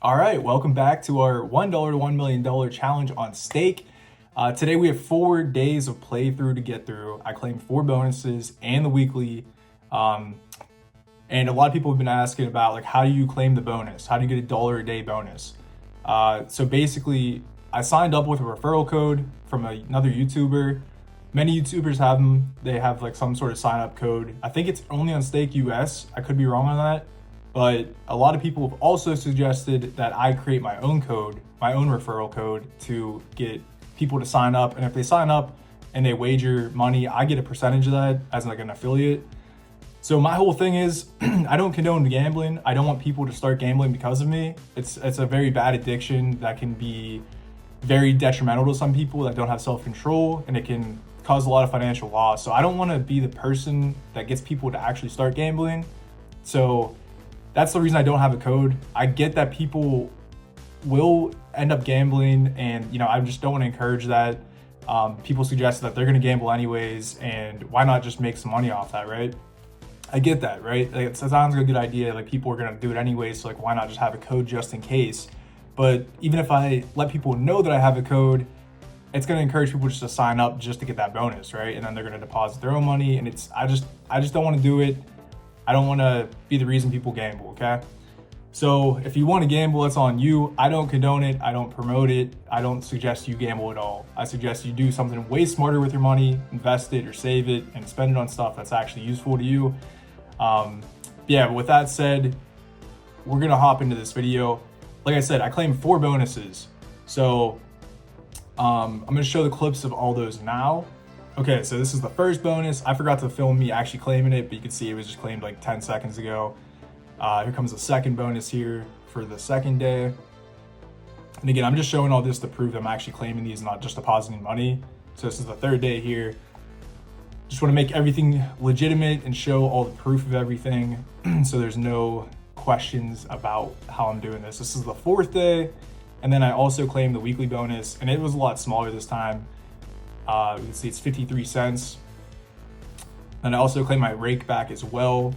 All right, welcome back to our $1 to $1 million challenge on stake. Today we have 4 days of playthrough to get through. I claimed 4 bonuses and the weekly. And a lot of people have been asking about like, how do you claim the bonus? How do you get $1 a day bonus? So basically, I signed up with a referral code from another YouTuber. Many YouTubers have them. They have like some sort of sign up code. I think it's only on Stake US. I could be wrong on that. But a lot of people have also suggested that I create my own code, my own referral code to get people to sign up. And if they sign up and they wager money, I get a percentage of that as like an affiliate. So my whole thing is I don't condone gambling. I don't want people to start gambling because of me. It's a very bad addiction that can be very detrimental to some people that don't have self-control, and it can cause a lot of financial loss. So I don't want to be the person that gets people to actually start gambling. So that's the reason I don't have a code. I get that people will end up gambling, and I just don't want to encourage that. People suggest that they're going to gamble anyways, and why not just make some money off that, right? I get that, right? Like, it sounds like a good idea. Like, people are going to do it anyways, so like, why not just have a code just in case? But even if I let people know that I have a code, it's going to encourage people just to sign up just to get that bonus, right? And then they're going to deposit their own money, and I just don't want to do it. I don't want to be the reason people gamble, okay? So if you want to gamble, it's on you. I don't condone it. I don't promote it. I don't suggest you gamble at all. I suggest you do something way smarter with your money, invest it or save it and spend it on stuff that's actually useful to you. But with that said, we're going to hop into this video. Like I said, I claimed 4 bonuses. So I'm going to show the clips of all those now. Okay, so this is the first bonus. I forgot to film me actually claiming it, but you can see it was just claimed like 10 seconds ago. Here comes the second bonus here for the second day. And again, I'm just showing all this to prove that I'm actually claiming these, not just depositing money. So this is the third day here. Just want to make everything legitimate and show all the proof of everything so there's no questions about how I'm doing this. This is the 4th day. And then I also claimed the weekly bonus, and it was a lot smaller this time. You can see it's 53 cents. And I also claimed my rake back as well,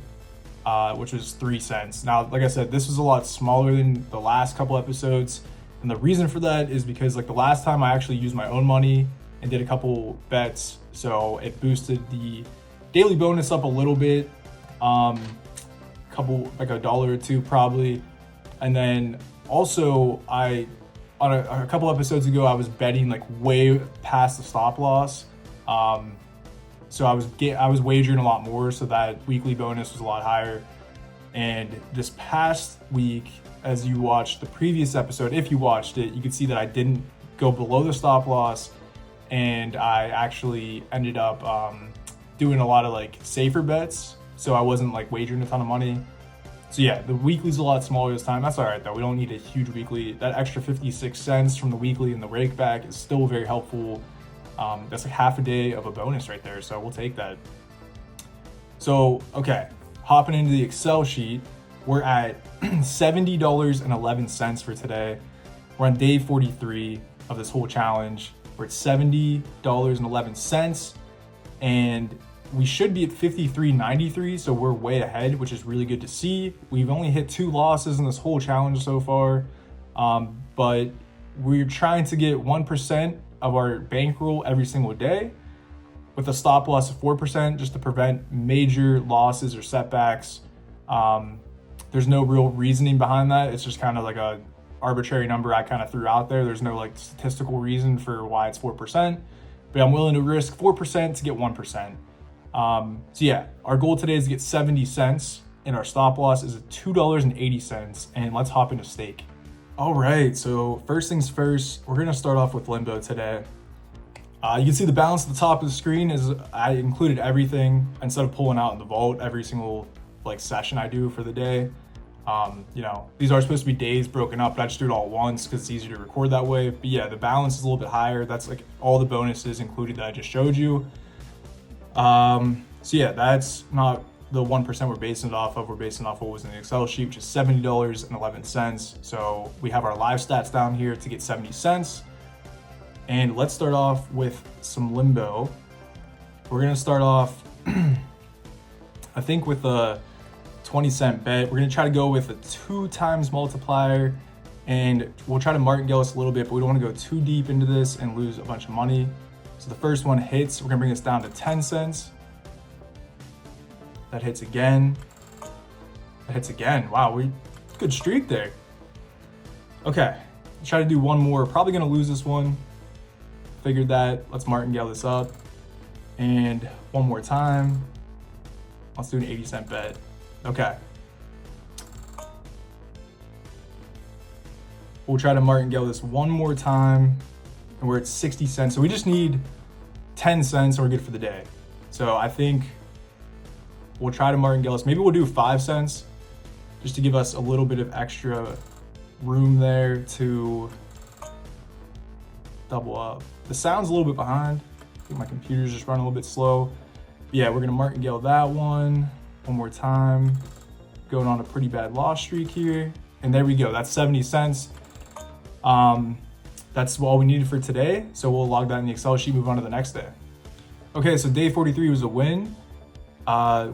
which was 3 cents. Now, like I said, this was a lot smaller than the last couple episodes. And the reason for that is because like the last time I actually used my own money and did a couple bets. So it boosted the daily bonus up a little bit, like $1 or $2 probably. And then also on a couple episodes ago, I was betting like way past the stop loss. So I was wagering a lot more, so that weekly bonus was a lot higher. And this past week, as you watched the previous episode, if you watched it, you could see that I didn't go below the stop loss, and I actually ended up doing a lot of like safer bets. So I wasn't like wagering a ton of money. So yeah, the weekly's a lot smaller this time. That's all right though. We don't need a huge weekly. That extra 56 cents from the weekly and the rake back is still very helpful. That's like half a day of a bonus right there. So we'll take that. So, okay, hopping into the Excel sheet, we're at $70.11 for today. We're on day 43 of this whole challenge. We're at $70.11, and we should be at $53.93, so we're way ahead, which is really good to see. We've only hit 2 losses in this whole challenge so far, but we're trying to get 1% of our bankroll every single day with a stop loss of 4% just to prevent major losses or setbacks. There's no real reasoning behind that. It's just kind of like a arbitrary number I kind of threw out there. There's no like statistical reason for why it's 4%, but I'm willing to risk 4% to get 1%. So yeah, our goal today is to get 70 cents, and our stop loss is at $2.80, and let's hop into stake. All right, so first things first, we're gonna start off with limbo today. You can see the balance at the top of the screen is I included everything instead of pulling out in the vault every single like session I do for the day. These are supposed to be days broken up, but I just do it all at once because it's easier to record that way. But yeah, the balance is a little bit higher. That's like all the bonuses included that I just showed you. So yeah, that's not the 1% we're basing it off of. We're basing it off what was in the Excel sheet, which is $70.11. So we have our live stats down here to get 70 cents. And let's start off with some limbo. We're gonna start off, I think with a 20 cent bet. We're gonna try to go with a 2 times multiplier And we'll try to martingale this a little bit, but we don't want to go too deep into this and lose a bunch of money. So the first one hits, we're gonna bring this down to 10 cents. That hits again. That hits again. Wow, good streak there. Okay, let's try to do one more. Probably gonna lose this one. Figured that. Let's martingale this up. And one more time. Let's do an 80-cent bet. Okay. We'll try to martingale this one more time, and we're at 60 cents. So we just need 10 cents and we're good for the day. So I think we'll try to martingale this. Maybe we'll do 5 cents just to give us a little bit of extra room there to double up. The sound's a little bit behind. I think my computer's just running a little bit slow. Yeah, we're gonna martingale that one more time. Going on a pretty bad loss streak here. And there we go, that's 70 cents. That's all we needed for today. So we'll log that in the Excel sheet, move on to the next day. Okay, so day 43 was a win.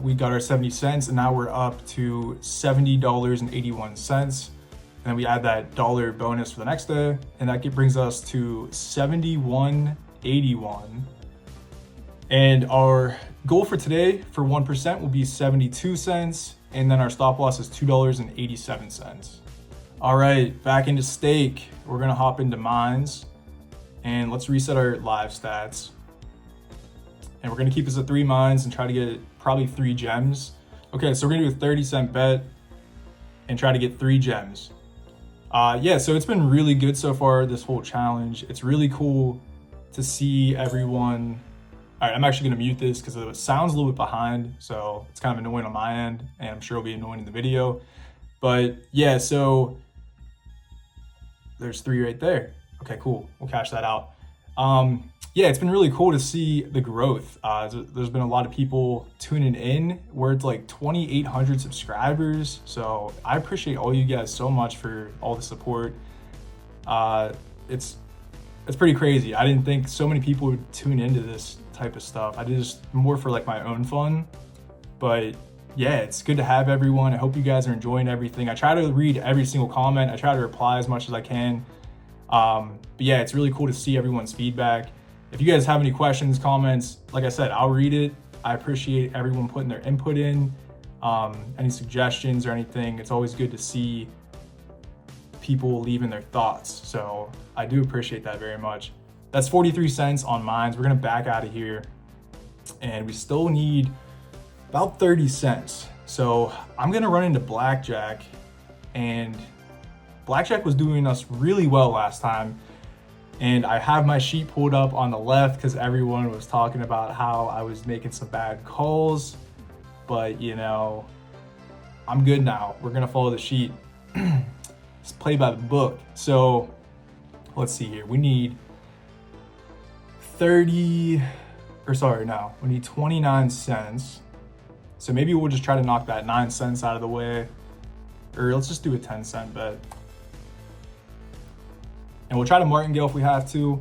We got our 70 cents and now we're up to $70.81. And then we add that dollar bonus for the next day and that brings us to $71.81. And our goal for today for 1% will be 72 cents. And then our stop loss is $2.87. All right, back into stake. We're gonna hop into mines and let's reset our live stats. And we're gonna keep this at 3 mines and try to get probably 3 gems. Okay, so we're gonna do a 30-cent bet and try to get 3 gems. Yeah, so it's been really good so far, this whole challenge. It's really cool to see everyone. All right, I'm actually gonna mute this because it sounds a little bit behind, so it's kind of annoying on my end, and I'm sure it'll be annoying in the video. But yeah, so there's 3 right there. Okay, cool, we'll cash that out. Yeah, it's been really cool to see the growth. There's been a lot of people tuning in. We're at like 2,800 subscribers. So I appreciate all you guys so much for all the support. It's pretty crazy. I didn't think so many people would tune into this type of stuff. I did this more for like my own fun. But yeah, it's good to have everyone. I hope you guys are enjoying everything. I try to read every single comment. I try to reply as much as I can. But yeah, it's really cool to see everyone's feedback. If you guys have any questions, comments, like I said, I'll read it. I appreciate everyone putting their input in. Any suggestions or anything, it's always good to see people leaving their thoughts. So I do appreciate that very much. That's 43 cents on mines. We're gonna back out of here and we still need about 30 cents. So I'm gonna run into blackjack, and blackjack was doing us really well last time. And I have my sheet pulled up on the left because everyone was talking about how I was making some bad calls, but you know, I'm good now. We're gonna follow the sheet. Let's play by the book. So let's see here. We need 29 cents. So maybe we'll just try to knock that 9 cents out of the way, or let's just do a 10-cent bet. And we'll try to martingale if we have to.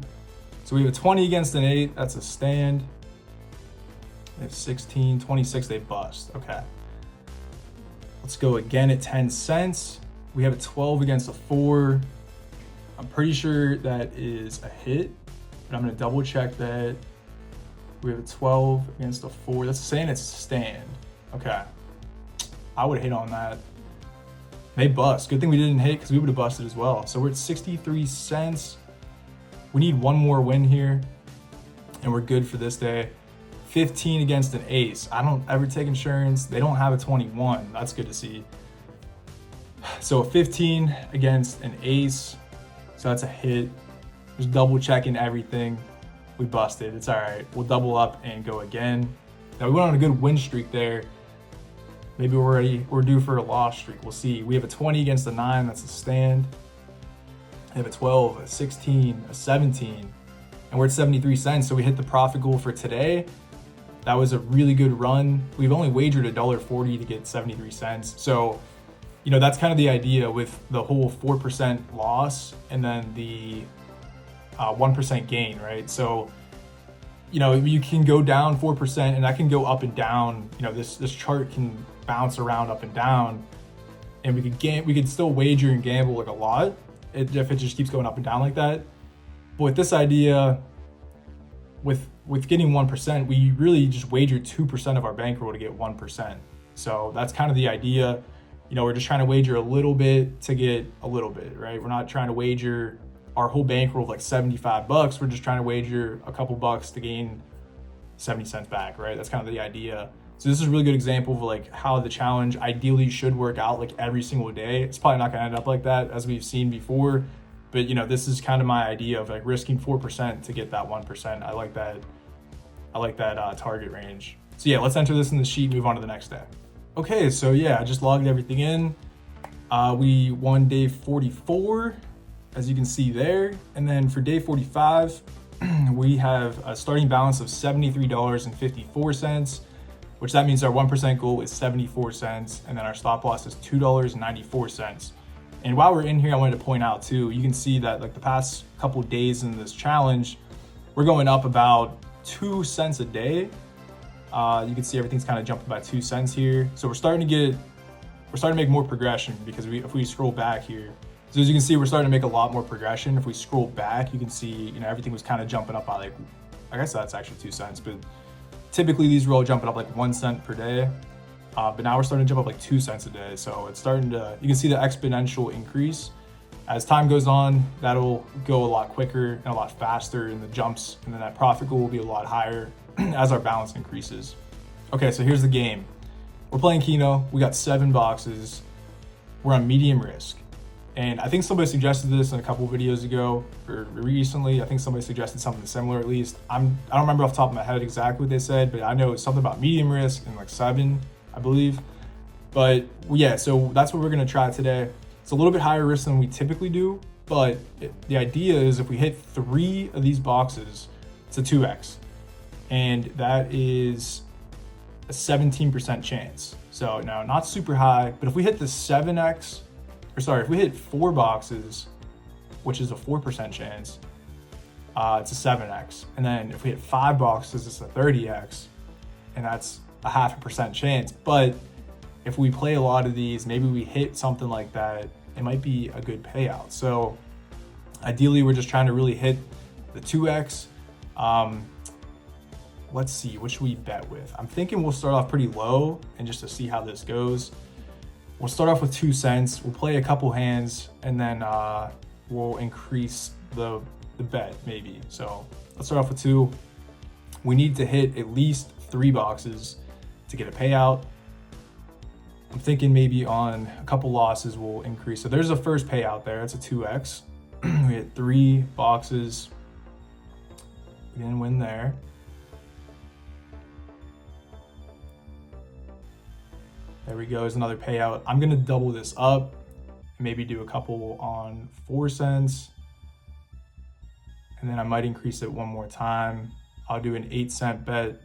So we have a 20 against an 8, that's a stand. We have 16, 26, they bust, okay. Let's go again at 10 cents. We have a 12 against a 4. I'm pretty sure that is a hit, but I'm gonna double check that. We have a 12 against a 4. That's saying it's a stand. Okay, I would hit on that. They bust. Good thing we didn't hit because we would have busted as well. So we're at 63 cents. We need one more win here and we're good for this day. 15 against an ace. I don't ever take insurance. They don't have a 21. That's good to see. So a 15 against an ace. So that's a hit. Just double checking everything. We busted. It's all right. We'll double up and go again. Now we went on a good win streak there. Maybe we're due for a loss streak. We'll see. We have a 20 against a 9. That's a stand. We have a 12, a 16, a 17, and we're at 73 cents. So we hit the profit goal for today. That was a really good run. We've only wagered $1.40 to get 73 cents. So, you know, that's kind of the idea with the whole 4% loss and then the 1% gain, right? So, you know, you can go down 4% and that can go up and down. You know, this chart can bounce around up and down, and we could still wager and gamble like a lot, if it just keeps going up and down like that. But with this idea, with getting 1%, we really just wager 2% of our bankroll to get 1%. So that's kind of the idea. You know, we're just trying to wager a little bit to get a little bit, right? We're not trying to wager our whole bankroll of like $75. We're just trying to wager a couple bucks to gain 70 cents back, right? That's kind of the idea. So this is a really good example of like how the challenge ideally should work out like every single day. It's probably not gonna end up like that as we've seen before, but you know, this is kind of my idea of like risking 4% to get that 1%. I like that target range. So yeah, let's enter this in the sheet, move on to the next day. Okay, so yeah, I just logged everything in. We won day 44, as you can see there. And then for day 45, we have a starting balance of $73.54, which that means our 1% goal is 74 cents. And then our stop loss is $2.94. And while we're in here, I wanted to point out too, you can see that like the past couple days in this challenge, we're going up about 2 cents a day. You can see everything's kind of jumped by 2 cents here. So we're starting to make more progression because if we scroll back here, so as you can see, we're starting to make a lot more progression. If we scroll back, you can see, you know, everything was kind of jumping up by like, I guess that's actually 2 cents, but typically these were all jumping up like 1 cent per day. But now we're starting to jump up like 2 cents a day. So it's starting to, you can see the exponential increase. As time goes on, that'll go a lot quicker and a lot faster in the jumps, and then that profit goal will be a lot higher as our balance increases. Okay, so here's the game. We're playing Keno. We got 7 boxes. We're on medium risk. And I think somebody suggested this in a couple videos ago, or recently. I think somebody suggested something similar at least. I don't remember off the top of my head exactly what they said, but I know it's something about medium risk and like 7, I believe. But yeah, so that's what we're gonna try today. It's a little bit higher risk than we typically do, but the idea is if we hit 3 of these boxes, it's a 2x. And that is a 17% chance. So now not super high, but if we hit the 7x, or sorry, if we hit 4 boxes, which is a 4% chance, it's a 7x. And then if we hit 5 boxes, it's a 30x, and that's a 0.5% chance. But if we play a lot of these, maybe we hit something like that, it might be a good payout. So ideally, we're just trying to really hit the 2x. Let's see, what should we bet with? I'm thinking we'll start off pretty low and just to see how this goes. We'll start off with 2 cents. We'll play a couple hands and then we'll increase the bet maybe. So let's start off with 2. We need to hit at least 3 boxes to get a payout. I'm thinking maybe on a couple losses we'll increase. So there's a first payout there. It's a 2x. We hit 3 boxes. We didn't win there. There we go, there's another payout. I'm gonna double this up, maybe do a couple on 4 cents. And then I might increase it one more time. I'll do an 8-cent bet.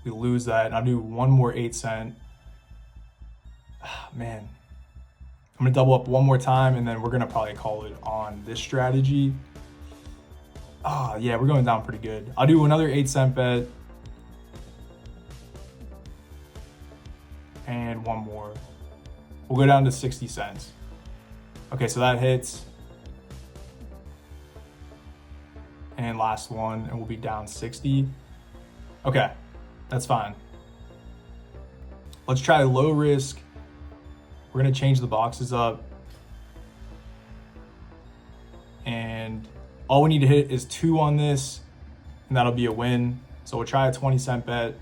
We lose that, and I'll do one more 8-cent. Man, I'm gonna double up one more time, and then we're gonna probably call it on this strategy. Yeah, we're going down pretty good. I'll do another 8-cent bet. And one more. We'll go down to 60 cents. Okay, so that hits. And last one, and we'll be down 60. Okay, that's fine. Let's try low risk. We're gonna change the boxes up. And all we need to hit is 2 on this, and that'll be a win. So we'll try a 20-cent bet.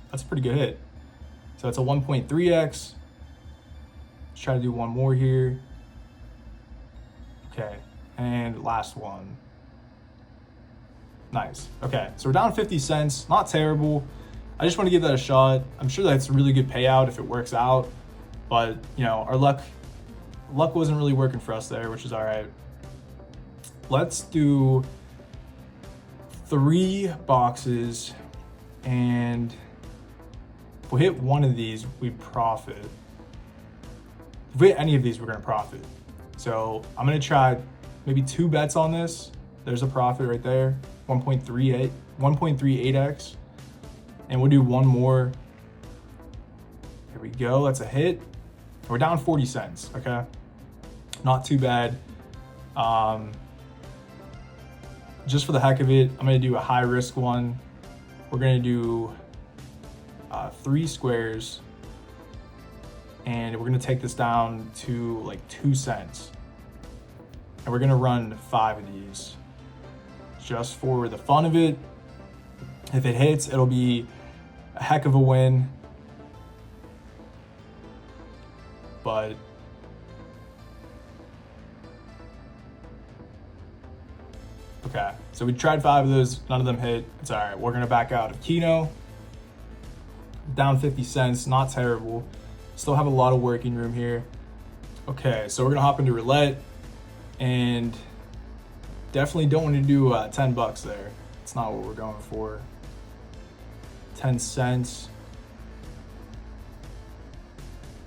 That's a pretty good hit. So it's a 1.3x. Let's try to do one more here. Okay, and last one. Nice. Okay, so we're down 50 cents. Not terrible. I just want to give that a shot. I'm sure that's a really good payout if it works out. But, you know, our luck wasn't really working for us there, which is all right. Let's do 3 boxes, and if we hit one of these, we profit. If we hit any of these, we're gonna profit. So I'm gonna try maybe 2 bets on this. There's a profit right there, 1.38x. And we'll do one more. Here we go, that's a hit. We're down 40 cents, okay? Not too bad. Just for the heck of it, I'm gonna do a high risk one. We're gonna do 3 squares, and we're gonna take this down to like 2 cents. And we're gonna run 5 of these just for the fun of it. If it hits, it'll be a heck of a win. But okay, so we tried 5 of those, none of them hit. It's all right. We're gonna back out of Keno. Down 50 cents, not terrible. Still have a lot of working room here. Okay, so we're gonna hop into roulette, and definitely don't want to do 10 bucks there. It's not what we're going for. 10 cents.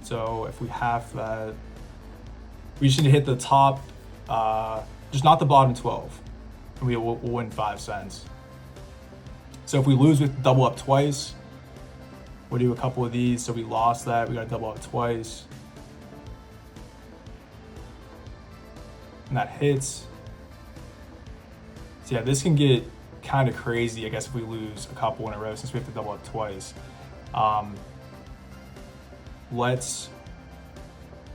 So if we half that, we just need to hit the top, just not the bottom 12, and we'll win 5 cents. So if we lose, we have to double up twice. We'll do a couple of these. So we lost that, we gotta double up twice. And that hits. So yeah, this can get kind of crazy, I guess, if we lose a couple in a row, since we have to double up twice. Let's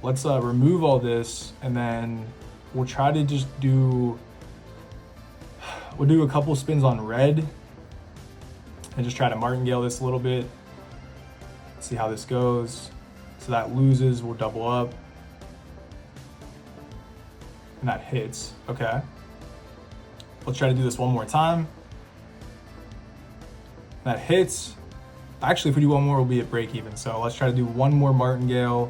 remove all this, and then we'll try to just we'll do a couple spins on red and just try to martingale this a little bit. See how this goes. So that loses, we'll double up. And that hits, okay. Let's try to do this one more time. That hits. Actually, if we do one more, we'll be at break even. So let's try to do one more martingale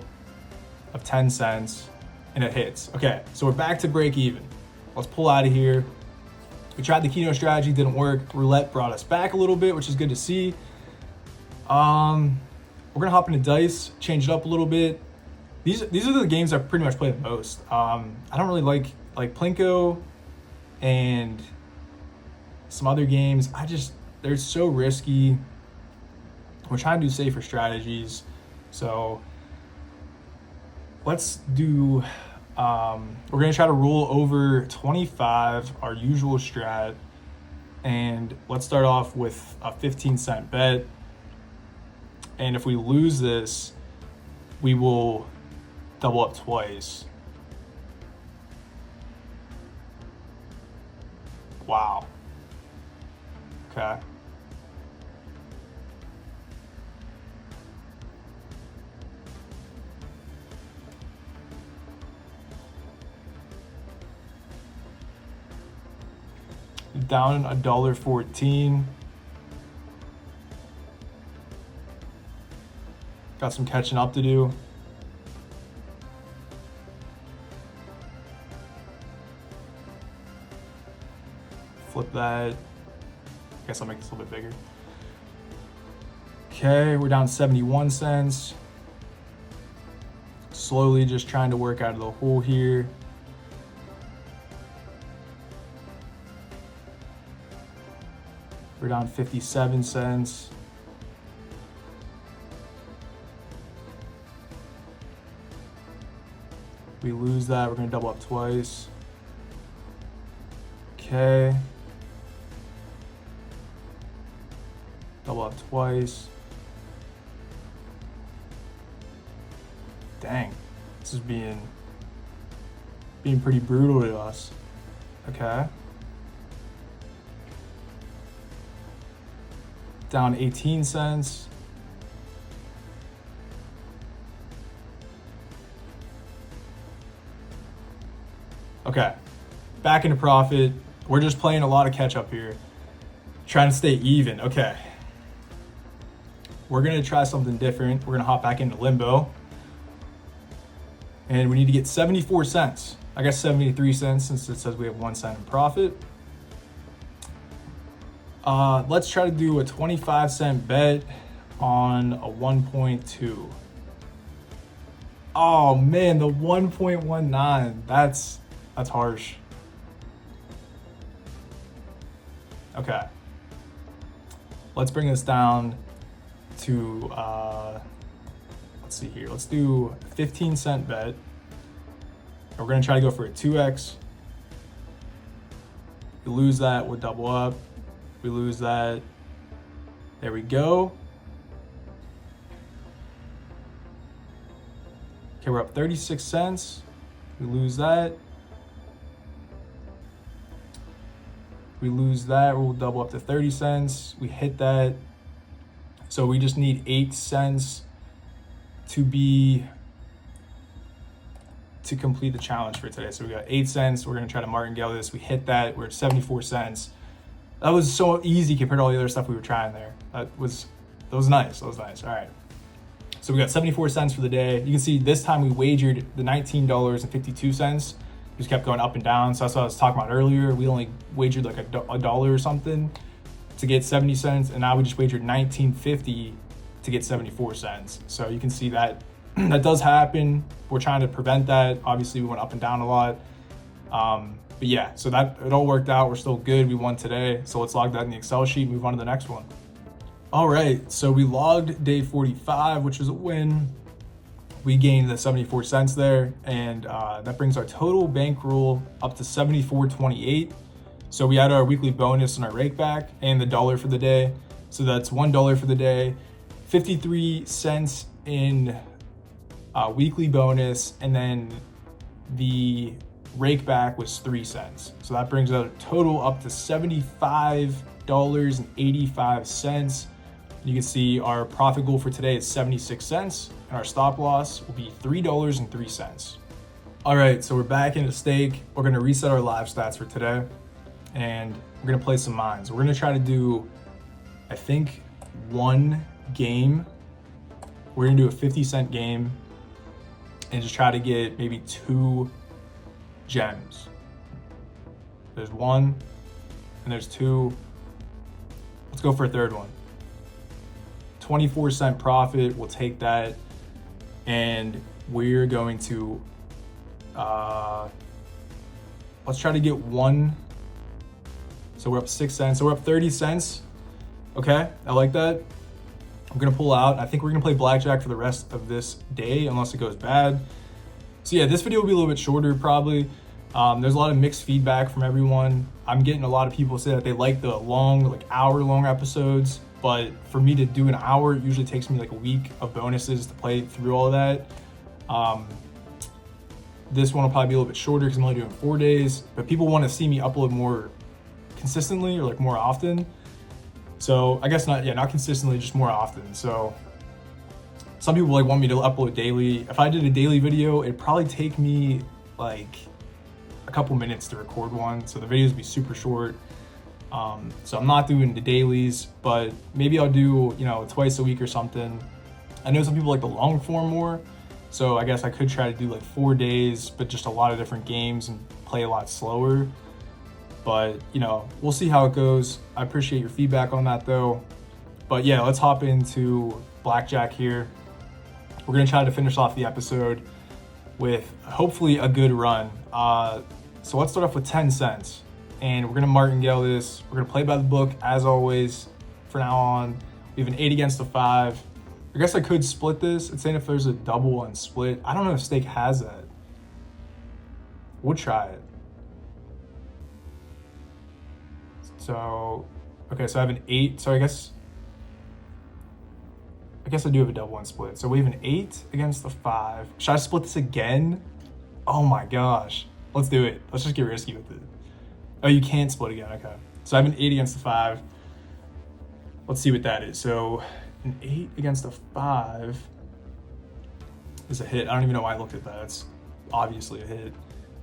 of 10 cents, and it hits. Okay, so we're back to break even. Let's pull out of here. We tried the Keno strategy, didn't work. Roulette brought us back a little bit, which is good to see. We're gonna hop into dice, change it up a little bit. These are the games I pretty much play the most. I don't really like Plinko and some other games. They're so risky. We're trying to do safer strategies. So let's do, we're gonna try to roll over 25, our usual strat. And let's start off with a 15-cent bet. And if we lose this, we will double up twice. Wow. Okay. Down $1.14. Got some catching up to do. Flip that. I guess I'll make this a little bit bigger. Okay, we're down 71 cents. Slowly just trying to work out of the hole here. We're down 57 cents. We lose that, we're gonna double up twice. Okay. Double up twice. Dang, this is being pretty brutal to us. Okay. Down 18 cents. Okay, back into profit. We're just playing a lot of catch up here. Trying to stay even, okay. We're gonna try something different. We're gonna hop back into limbo. And we need to get 74 cents. I guess 73 cents since it says we have 1 cent in profit. Let's try to do a 25-cent bet on a 1.2. Oh man, the 1.19, that's harsh. Okay. Let's bring this down to, let's let's see here. Let's do a 15-cent bet. And we're gonna try to go for a 2x. We lose that, we'll double up. We lose that. There we go. Okay, we're up 36 cents. We lose that. We lose that, we'll double up to 30 cents. We hit that. So we just need 8 cents to complete the challenge for today. So we got 8 cents. We're gonna try to martingale this. We hit that, we're at 74 cents. That was so easy compared to all the other stuff we were trying there. That was nice, All right. So we got 74 cents for the day. You can see this time we wagered the $19.52. Just kept going up and down. So that's what I was talking about earlier. We only wagered like a dollar or something to get 70 cents. And now we just wagered $19.50 to get 74 cents. So you can see that that does happen. We're trying to prevent that. Obviously we went up and down a lot. But yeah, so that it all worked out. We're still good. We won today. So let's log that in the Excel sheet and move on to the next one. All right, so we logged day 45, which was a win. We gained the 74 cents there, and that brings our total bankroll up to 74.28. So we had our weekly bonus and our rake back and the dollar for the day. So that's $1 for the day, 53 cents in weekly bonus, and then the rake back was 3 cents. So that brings our total up to $75.85. You can see our profit goal for today is 76 cents, and our stop loss will be $3.03. All right, so we're back into stake. We're gonna reset our live stats for today, and we're gonna play some mines. We're gonna try to do, I think, one game. We're gonna do a 50-cent game and just try to get maybe 2 gems. There's 1 and there's 2. Let's go for a third one. 24-cent profit, we'll take that, and we're going to let's try to get 1. So we're up 6 cents, so we're up 30 cents. Okay, I like that. I'm gonna pull out. I think we're gonna play blackjack for the rest of this day unless it goes bad. So yeah, this video will be a little bit shorter probably. There's a lot of mixed feedback from everyone. I'm getting a lot of people say that they like the long, like hour-long episodes. But for me to do an hour, it usually takes me like a week of bonuses to play through all of that. This one will probably be a little bit shorter because I'm only doing 4 days, but people want to see me upload more consistently or like more often. So I guess not consistently, just more often. So some people like want me to upload daily. If I did a daily video, it'd probably take me like a couple minutes to record one. So the videos would be super short. So I'm not doing the dailies, but maybe I'll do, twice a week or something. I know some people like the long form more, so I guess I could try to do like 4 days, but just a lot of different games and play a lot slower. But, we'll see how it goes. I appreciate your feedback on that though. But yeah, let's hop into blackjack here. We're gonna try to finish off the episode with hopefully a good run. So let's start off with 10 cents. And we're gonna martingale this. We're gonna play by the book as always for now on. We have an 8 against a 5. I guess I could split this. It's saying if there's a double and split. I don't know if stake has that. We'll try it. So, okay, so I have an 8. So I guess I do have a double and split. So we have an 8 against the 5. Should I split this again? Oh my gosh. Let's do it. Let's just get risky with it. Oh, you can't split again, okay. So I have an 8 against the 5. Let's see what that is. So an 8 against a 5 is a hit. I don't even know why I looked at that. It's obviously a hit.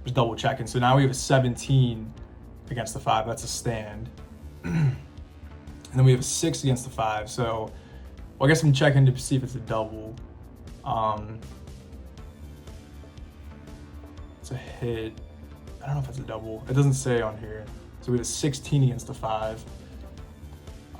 Just double checking. So now we have a 17 against the 5. That's a stand. And then we have a 6 against the 5. So, well, I guess I'm checking to see if it's a double. It's a hit. I don't know if it's a double. It doesn't say on here. So we have a 16 against the 5.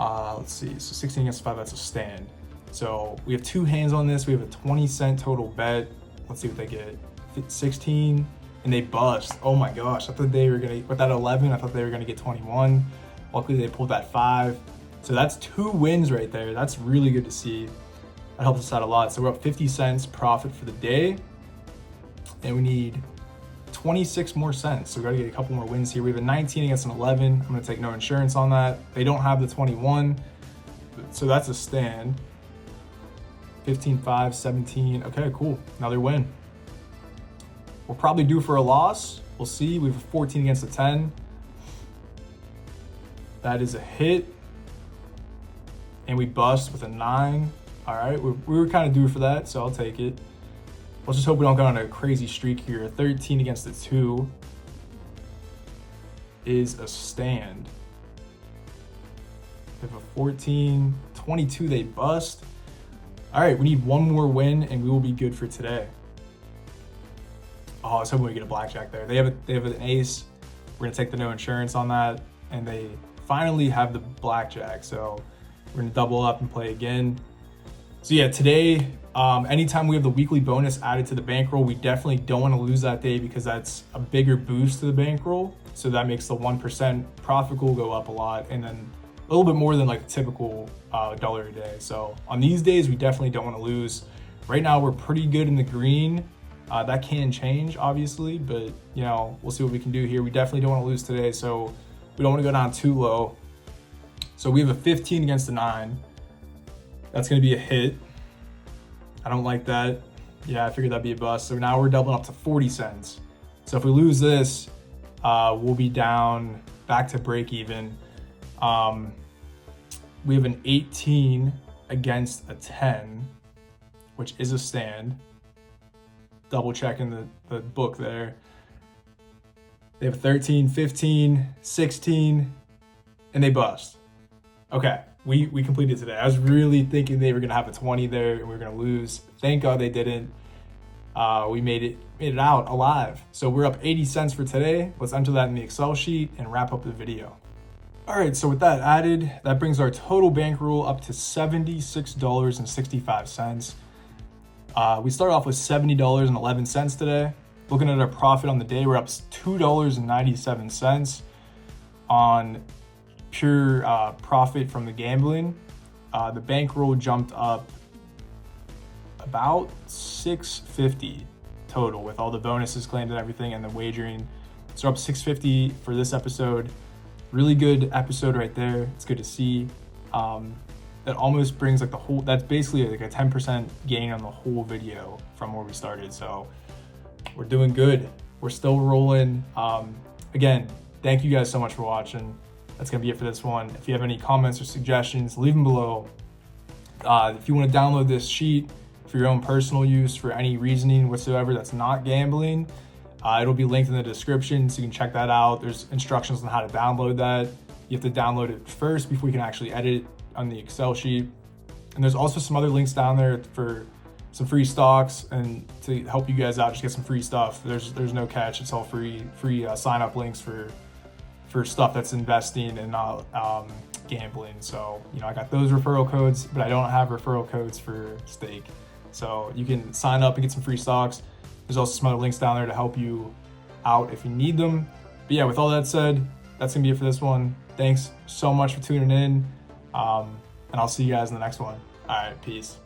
Let's see. So 16 against 5, that's a stand. So we have 2 hands on this. We have a 20-cent total bet. Let's see what they get. 16, and they bust. Oh my gosh. I thought they were gonna, with that 11, I thought they were gonna get 21. Luckily they pulled that 5. So that's 2 wins right there. That's really good to see. That helps us out a lot. So we're up 50 cents profit for the day, and we need 26 more cents. So we gotta get a couple more wins here. We have a 19 against an 11. I'm gonna take no insurance on that. They don't have the 21, so that's a stand. 15, 5, 17. Okay, cool. Another win. We're probably due for a loss. We'll see. We have a 14 against a 10. That is a hit. And we bust with a 9. All right, we were kind of due for that, so I'll take it. Let's just hope we don't go on a crazy streak here. 13 against a 2 is a stand. We have a 14, 22, they bust. All right, we need one more win and we will be good for today. Oh, I was hoping we get a blackjack there. They have an ace. We're gonna take the no insurance on that, and they finally have the blackjack. So we're gonna double up and play again. So yeah, today, anytime we have the weekly bonus added to the bankroll, we definitely don't want to lose that day because that's a bigger boost to the bankroll. So that makes the 1% profit goal go up a lot, and then a little bit more than like a typical dollar a day. So on these days, we definitely don't want to lose. Right now, we're pretty good in the green. That can change, obviously, but you know, we'll see what we can do here. We definitely don't want to lose today, so we don't want to go down too low. So we have a 15 against a 9. That's going to be a hit. I don't like that. Yeah, I figured that'd be a bust. So now we're doubling up to 40 cents. So if we lose this, we'll be down back to break even. We have an 18 against a 10, which is a stand. Double checking the book there. They have 13, 15, 16, and they bust. Okay. We completed today. I was really thinking they were gonna have a 20 there and we were gonna lose. Thank God they didn't. We made it out alive. So we're up 80 cents for today. Let's enter that in the Excel sheet and wrap up the video. All right, so with that added, that brings our total bankroll up to $76.65. We started off with $70.11 today. Looking at our profit on the day, we're up $2.97 on pure profit from the gambling. The bankroll jumped up about $650 total with all the bonuses claimed and everything and the wagering. So up $650 for this episode. Really good episode right there. It's good to see. That almost brings like the whole, that's basically like a 10% gain on the whole video from where we started. So we're doing good. We're still rolling. Again, thank you guys so much for watching. That's gonna be it for this one. If you have any comments or suggestions, leave them below. If you want to download this sheet for your own personal use for any reasoning whatsoever that's not gambling, it'll be linked in the description, so you can check that out. There's instructions on how to download that. You have to download it first before you can actually edit it on the Excel sheet. And there's also some other links down there for some free stocks and to help you guys out, just get some free stuff. There's no catch. It's all free sign up links for stuff that's investing and not gambling. So, you know, I got those referral codes, but I don't have referral codes for stake. So you can sign up and get some free stocks. There's also some other links down there to help you out if you need them. But yeah, with all that said, that's gonna be it for this one. Thanks so much for tuning in. And I'll see you guys in the next one. All right, peace.